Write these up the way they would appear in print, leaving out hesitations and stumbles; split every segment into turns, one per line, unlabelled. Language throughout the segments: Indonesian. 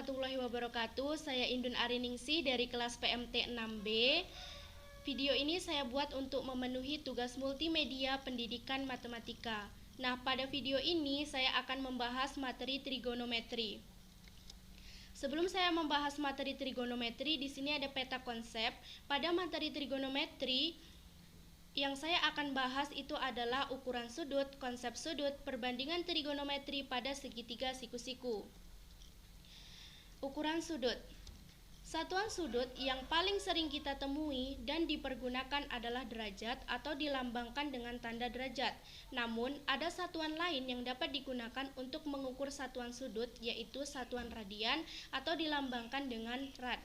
warahmatullahi wabarakatuh. Saya Indun Ariningsih dari kelas PMT 6B. Video ini saya buat untuk memenuhi tugas multimedia pendidikan matematika. Nah, pada video ini saya akan membahas materi trigonometri. Sebelum saya membahas materi trigonometri, di sini ada peta konsep. Pada materi trigonometri yang saya akan bahas itu adalah ukuran sudut, konsep sudut, perbandingan trigonometri pada segitiga siku-siku. Ukuran sudut. Satuan sudut yang paling sering kita temui dan dipergunakan adalah derajat atau dilambangkan dengan tanda derajat. Namun, ada satuan lain yang dapat digunakan untuk mengukur satuan sudut, yaitu satuan radian atau dilambangkan dengan rad.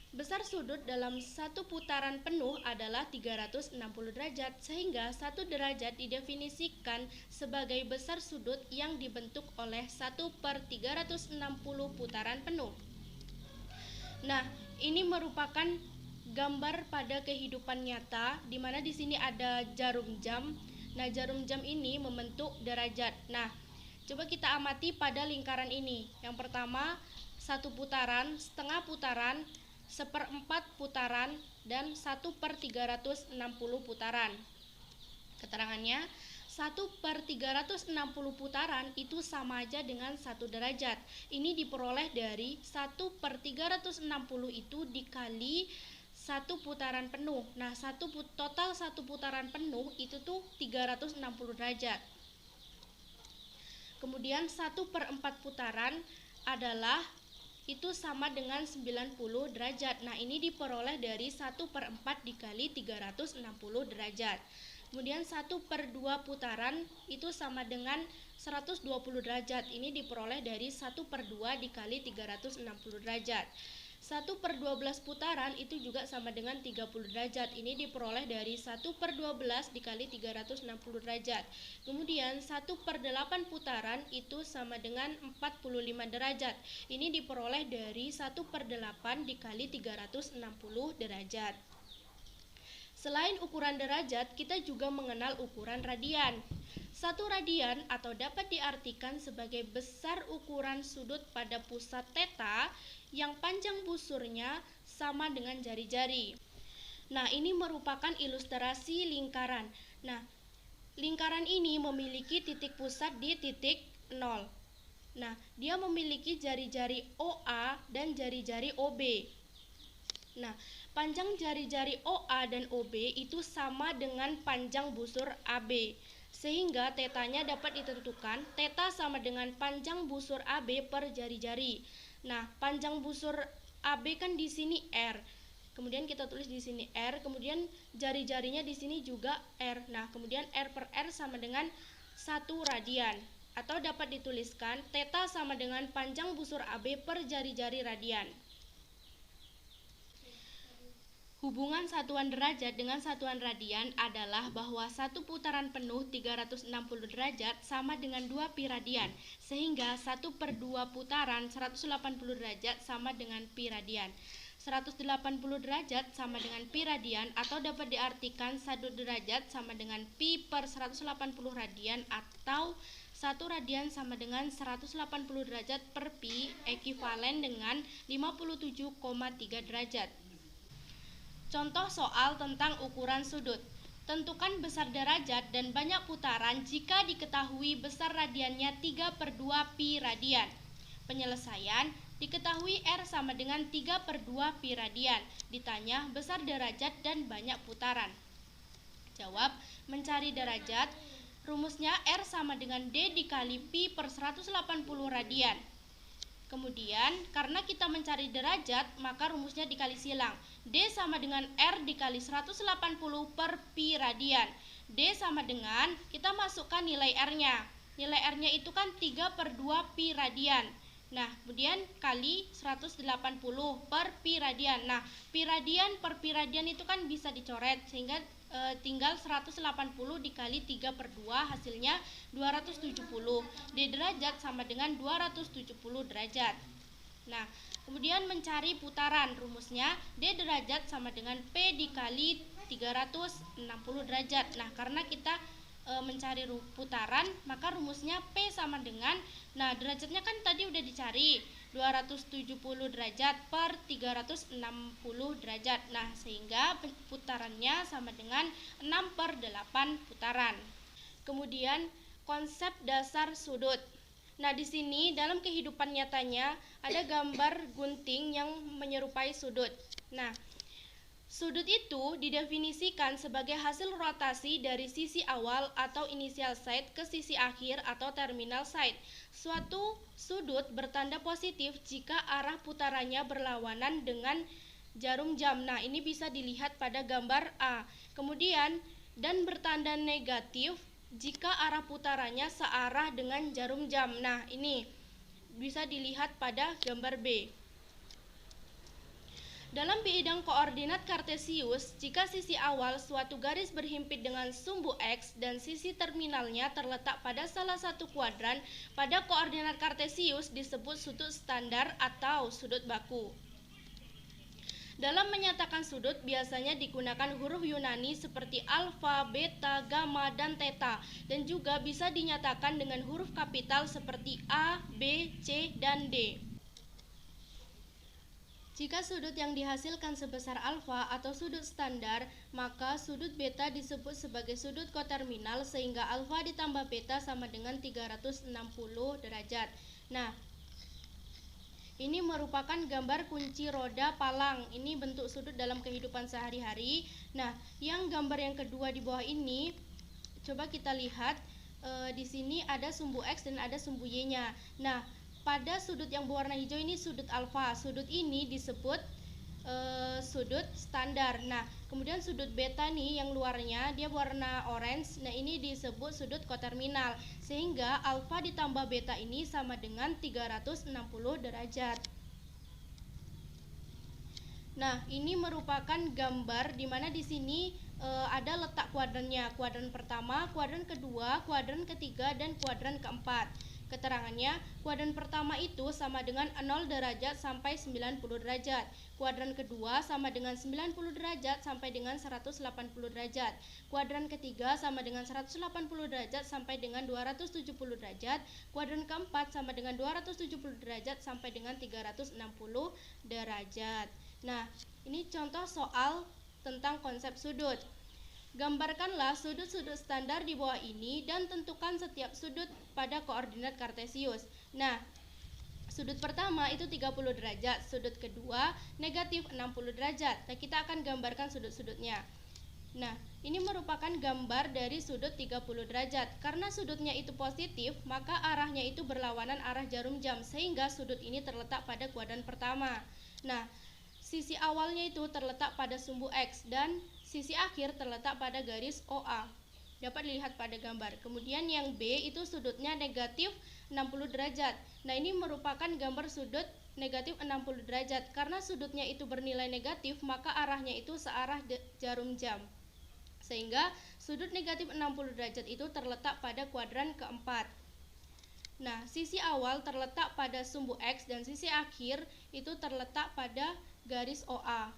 Besar sudut dalam satu putaran penuh adalah 360 derajat, sehingga satu derajat didefinisikan sebagai besar sudut yang dibentuk oleh 1/360 putaran penuh. Nah, ini merupakan gambar pada kehidupan nyata, di mana di sini ada jarum jam. Nah, jarum jam ini membentuk derajat. Nah, coba kita amati pada lingkaran ini. Yang pertama, satu putaran, setengah putaran, 1/4 putaran, dan 1/360 putaran. Keterangannya, 1/360 putaran itu sama aja dengan 1 derajat. Ini diperoleh dari 1/360 itu dikali 1 putaran penuh. Nah, total 1 putaran penuh itu tuh 360 derajat. Kemudian 1/4 putaran adalah itu sama dengan 90 derajat. Nah, ini diperoleh dari 1/4 dikali 360 derajat. Kemudian 1/2 putaran itu sama dengan 120 derajat. Ini diperoleh dari 1/2 dikali 360 derajat. 1/12 putaran itu juga sama dengan 30 derajat. Ini diperoleh dari 1/12 dikali 360 derajat. Kemudian 1/8 putaran itu sama dengan 45 derajat. Ini diperoleh dari 1/8 dikali 360 derajat. Selain ukuran derajat, kita juga mengenal ukuran radian. Satu radian atau dapat diartikan sebagai besar ukuran sudut pada pusat theta yang panjang busurnya sama dengan jari-jari. Nah, ini merupakan ilustrasi lingkaran. Nah, lingkaran ini memiliki titik pusat di titik 0. Nah, dia memiliki jari-jari OA dan jari-jari OB. Nah, panjang jari-jari OA dan OB itu sama dengan panjang busur AB. Sehingga tetanya dapat ditentukan, teta sama dengan panjang busur AB per jari-jari. Nah, panjang busur AB kan di sini R. Kemudian kita tulis di sini R, kemudian jari-jarinya di sini juga R. Nah, kemudian R per R sama dengan 1 radian. Atau dapat dituliskan teta sama dengan panjang busur AB per jari-jari radian. Hubungan satuan derajat dengan satuan radian adalah bahwa satu putaran penuh 360 derajat sama dengan 2 pi radian, sehingga 1/2 putaran 180 derajat sama dengan pi radian. 180 derajat sama dengan pi radian, atau dapat diartikan 1 derajat sama dengan pi per 180 radian, atau 1 radian sama dengan 180 derajat per pi, ekuivalen dengan 57,3 derajat. Contoh soal tentang ukuran sudut. Tentukan besar derajat dan banyak putaran jika diketahui besar radiannya 3/2 pi radian. Penyelesaian, diketahui R sama dengan 3/2 pi radian. Ditanya besar derajat dan banyak putaran. Jawab, mencari derajat, rumusnya R sama dengan D dikali pi per 180 radian. Kemudian, karena kita mencari derajat, maka rumusnya dikali silang. D sama dengan R dikali 180 per pi radian. D sama dengan, kita masukkan nilai R-nya. Nilai R-nya itu kan 3/2 pi radian. Nah, kemudian kali 180 per pi radian. Nah, pi radian per pi radian itu kan bisa dicoret, sehingga tinggal 180 dikali 3/2, hasilnya 270. D derajat sama dengan 270 derajat. Nah, kemudian mencari putaran, rumusnya D derajat sama dengan P dikali 360 derajat. Nah, karena kita mencari putaran, maka rumusnya P sama dengan, nah derajatnya kan tadi udah dicari, 270 derajat per 360 derajat. Nah, sehingga putarannya sama dengan 6/8 putaran. Kemudian konsep dasar sudut. Nah, di sini dalam kehidupan nyatanya ada gambar gunting yang menyerupai sudut. Nah, sudut itu didefinisikan sebagai hasil rotasi dari sisi awal atau initial side ke sisi akhir atau terminal side. Suatu sudut bertanda positif jika arah putarannya berlawanan dengan jarum jam. Nah, ini bisa dilihat pada gambar A. Kemudian, dan bertanda negatif jika arah putarannya searah dengan jarum jam. Nah, ini bisa dilihat pada gambar B. Dalam bidang koordinat kartesius, jika sisi awal suatu garis berhimpit dengan sumbu X dan sisi terminalnya terletak pada salah satu kuadran, pada koordinat kartesius disebut sudut standar atau sudut baku. Dalam menyatakan sudut biasanya digunakan huruf Yunani seperti alfa, beta, gamma, dan theta, dan juga bisa dinyatakan dengan huruf kapital seperti A, B, C, dan D. Jika sudut yang dihasilkan sebesar alfa atau sudut standar, maka sudut beta disebut sebagai sudut koterminal sehingga alfa ditambah beta sama dengan 360 derajat. Nah, ini merupakan gambar kunci roda palang. Ini bentuk sudut dalam kehidupan sehari-hari. Nah, yang gambar yang kedua di bawah ini, coba kita lihat di sini ada sumbu X dan ada sumbu Y-nya. Nah, pada sudut yang berwarna hijau ini sudut alfa. Sudut ini disebut sudut standar. Nah, kemudian sudut beta nih yang luarnya dia warna orange. Nah, ini disebut sudut koterminal. Sehingga alfa ditambah beta ini sama dengan 360 derajat. Nah, ini merupakan gambar di mana di sini ada letak kuadrannya. Kuadran pertama, kuadran kedua, kuadran ketiga, dan kuadran keempat. Keterangannya, kuadran pertama itu sama dengan 0 derajat sampai 90 derajat. Kuadran kedua sama dengan 90 derajat sampai dengan 180 derajat. Kuadran ketiga sama dengan 180 derajat sampai dengan 270 derajat. Kuadran keempat sama dengan 270 derajat sampai dengan 360 derajat. Nah, ini contoh soal tentang konsep sudut. Gambarkanlah sudut-sudut standar di bawah ini dan tentukan setiap sudut pada koordinat kartesius. Nah, sudut pertama itu 30 derajat, sudut kedua negatif 60 derajat. Nah, kita akan gambarkan sudut-sudutnya. Nah, ini merupakan gambar dari sudut 30 derajat. Karena sudutnya itu positif, maka arahnya itu berlawanan arah jarum jam, sehingga sudut ini terletak pada kuadran pertama. Nah, sisi awalnya itu terletak pada sumbu X dan sisi akhir terletak pada garis OA. Dapat dilihat pada gambar. Kemudian yang B itu sudutnya negatif 60 derajat. Nah, ini merupakan gambar sudut negatif 60 derajat. Karena sudutnya itu bernilai negatif, maka arahnya itu searah jarum jam. Sehingga sudut negatif 60 derajat itu terletak pada kuadran keempat. Nah, sisi awal terletak pada sumbu X dan sisi akhir itu terletak pada garis OA.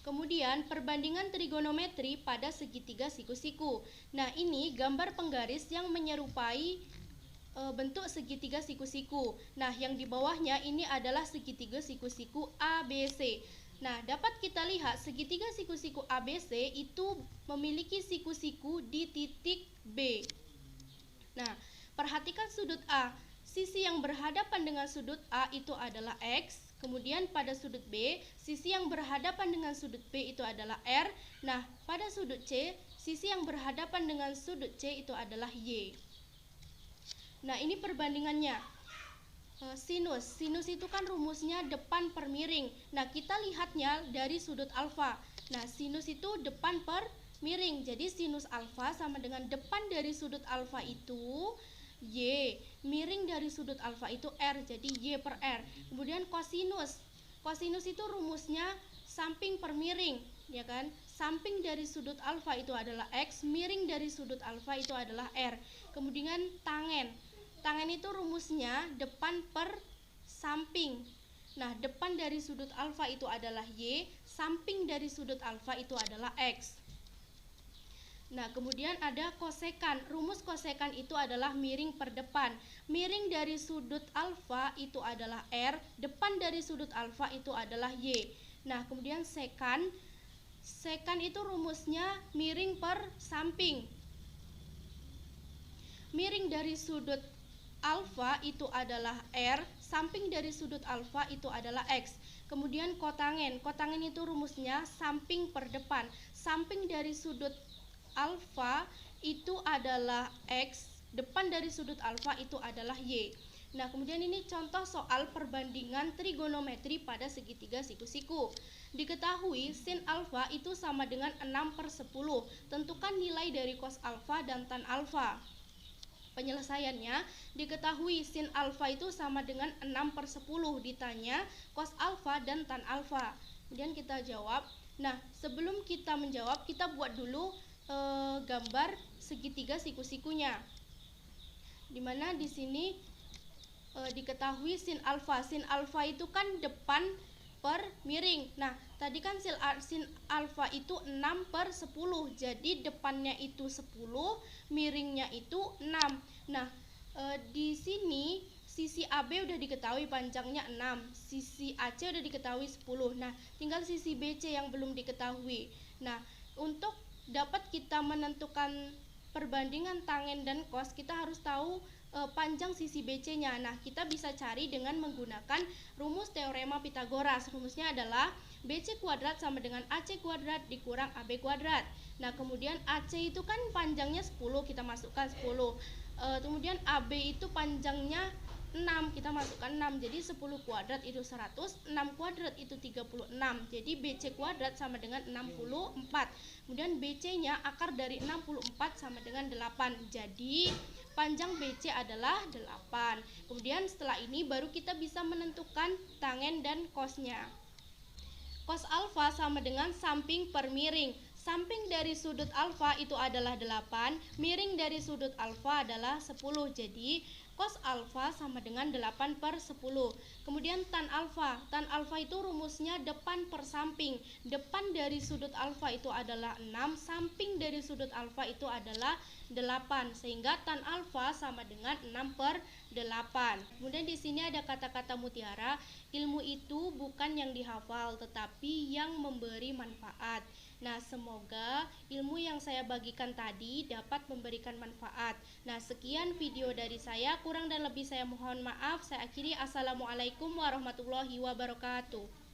Kemudian perbandingan trigonometri pada segitiga siku-siku. Nah, ini gambar penggaris yang menyerupai bentuk segitiga siku-siku. Nah, yang di bawahnya ini adalah segitiga siku-siku ABC. Nah, dapat kita lihat segitiga siku-siku ABC itu memiliki siku-siku di titik B. Nah, perhatikan sudut A. Sisi yang berhadapan dengan sudut A itu adalah X. Kemudian pada sudut B, sisi yang berhadapan dengan sudut B itu adalah R. Nah, pada sudut C, sisi yang berhadapan dengan sudut C itu adalah Y. Nah, ini perbandingannya. Sinus. Sinus itu kan rumusnya depan per miring. Nah, kita lihatnya dari sudut alfa. Nah, sinus itu depan per miring. Jadi sinus alfa sama dengan depan dari sudut alfa itu Y, miring dari sudut alfa itu R, jadi Y per R. Kemudian kosinus. Kosinus itu rumusnya samping per miring, ya kan? Samping dari sudut alfa itu adalah X, miring dari sudut alfa itu adalah R. Kemudian tangen. Tangen itu rumusnya depan per samping. Nah, depan dari sudut alfa itu adalah Y, samping dari sudut alfa itu adalah X. Nah, kemudian ada kosekan. Rumus kosekan itu adalah miring per depan. Miring dari sudut alfa itu adalah R, depan dari sudut alfa itu adalah Y. Nah, kemudian sekan. Sekan itu rumusnya miring per samping. Miring dari sudut alfa itu adalah R, samping dari sudut alfa itu adalah X. Kemudian kotangen. Kotangen itu rumusnya samping per depan. Samping dari sudut alfa itu adalah X, depan dari sudut alfa itu adalah Y. Nah, kemudian ini contoh soal perbandingan trigonometri pada segitiga siku-siku. Diketahui sin alfa itu sama dengan 6/10. Tentukan nilai dari cos alfa dan tan alfa. Penyelesaiannya, diketahui sin alfa itu sama dengan 6/10. Ditanya cos alfa dan tan alfa. Kemudian kita jawab. Nah, sebelum kita menjawab, kita buat dulu gambar segitiga siku-sikunya. Dimana di sini diketahui sin alfa. Sin alfa itu kan depan per miring. Nah, tadi kan sin alfa itu 6/10. Jadi depannya itu 10, miringnya itu 6. Nah, di sini sisi AB udah diketahui panjangnya 6, sisi AC udah diketahui 10. Nah, tinggal sisi BC yang belum diketahui. Nah, untuk dapat kita menentukan perbandingan tangen dan cos, kita harus tahu panjang sisi BC-nya. Nah, kita bisa cari dengan menggunakan rumus teorema Pitagoras. Rumusnya adalah BC kuadrat sama dengan AC kuadrat dikurang AB kuadrat. Nah, kemudian AC itu kan panjangnya 10, kita masukkan 10. Kemudian AB itu panjangnya 6, kita masukkan 6. Jadi 10 kuadrat itu 100, 6 kuadrat itu 36. Jadi BC kuadrat sama dengan 64. Kemudian BC-nya akar dari 64 sama dengan 8. Jadi panjang BC adalah 8. Kemudian setelah ini baru kita bisa menentukan tangen dan cosnya. Cos alfa sama dengan samping per miring. Samping dari sudut alfa itu adalah 8, miring dari sudut alfa adalah 10. Jadi cos alfa sama dengan 8/10. Kemudian tan alfa. Tan alfa itu rumusnya depan per samping. Depan dari sudut alfa itu adalah 6, samping dari sudut alfa itu adalah 8. Sehingga tan alfa sama dengan 6/8. Kemudian di sini ada kata-kata mutiara. Ilmu itu bukan yang dihafal, tetapi yang memberi manfaat. Nah, semoga ilmu yang saya bagikan tadi dapat memberikan manfaat. Nah, sekian video dari saya. Kurang dan lebih saya mohon maaf. Saya akhiri. Assalamualaikum warahmatullahi wabarakatuh.